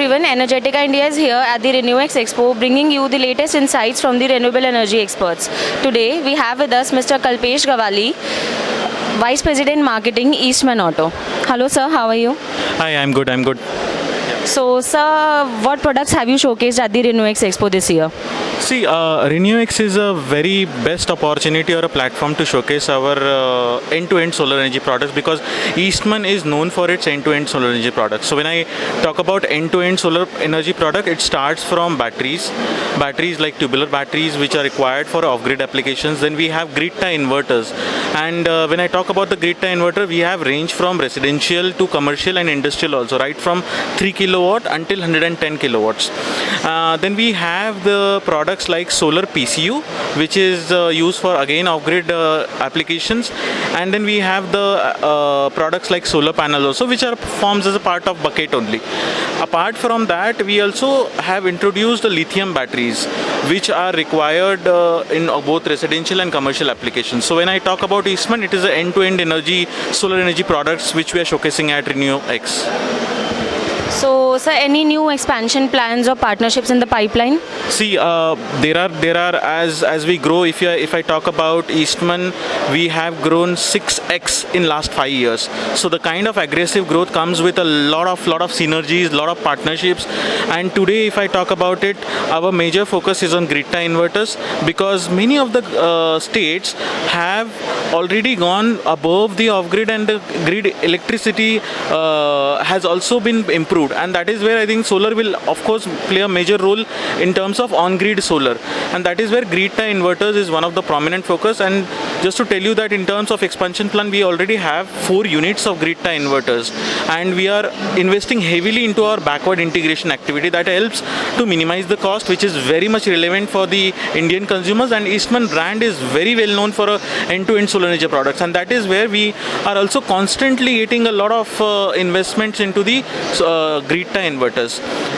everyone, Energetica India is here at the RenewX Expo bringing you the latest insights from the renewable energy experts. Today we have with us Mr. Kalpesh Gawali, Vice President Marketing, Eastman Auto. Hello sir, how are you? Hi, I'm good. I'm good. So sir, what products have you showcased at the RenewX Expo this year? See, RenewX is a very best opportunity or a platform to showcase our end-to-end solar energy products, because Eastman is known for its end-to-end solar energy products. So when I talk about end-to-end solar energy product, it starts from batteries like tubular batteries which are required for off-grid applications. Then we have grid tie inverters, and when I talk about the grid tie inverter, we have range from residential to commercial and industrial also, right from 3 kilowatt until 110 kilowatts. Then we have the products like solar PCU, which is used for again off-grid applications, and then we have the products like solar panels also, which are forms as a part of bucket only. Apart from that, we also have introduced the lithium batteries, which are required in both residential and commercial applications. So when I talk about Eastman, it is an end-to-end energy solar energy products which we are showcasing at RenewX. So sir, any new expansion plans or partnerships in the pipeline? See, there are as we grow. If I talk about Eastman, we have grown 6x in last 5 years. So the kind of aggressive growth comes with a lot of synergies, lot of partnerships. And today, if I talk about it, our major focus is on grid tie inverters, because many of the states have already gone above the off-grid, and the grid electricity has also been improved. And that is where I think solar will of course play a major role in terms of on-grid solar, and that is where grid tie inverters is one of the prominent focus. And just to tell you that in terms of expansion plan, we already have 4 units of grid tie inverters, and we are investing heavily into our backward integration activity that helps to minimize the cost, which is very much relevant for the Indian consumers. And Eastman brand is very well known for end-to-end solar energy products, and that is where we are also constantly getting a lot of investments into the grid tie inverters.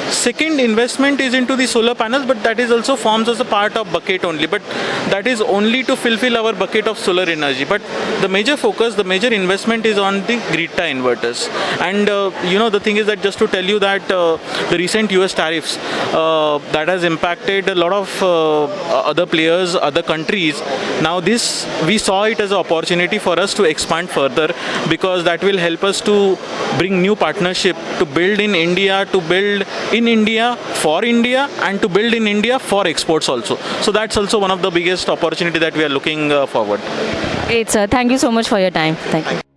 Second investment is into the solar panels, but that is also forms as a part of bucket only, but that is only to fulfill our bucket of solar energy. But the major focus, the major investment is on the grid tie inverters. And the thing is that, just to tell you that the recent US tariffs that has impacted a lot of other players, other countries. Now this, we saw it as an opportunity for us to expand further, because that will help us to bring new partnership, to build in India, to build in India for India, and to build in India for exports also. So that's also one of the biggest opportunity that we are looking forward. Great sir, thank you so much for your time. Thank you.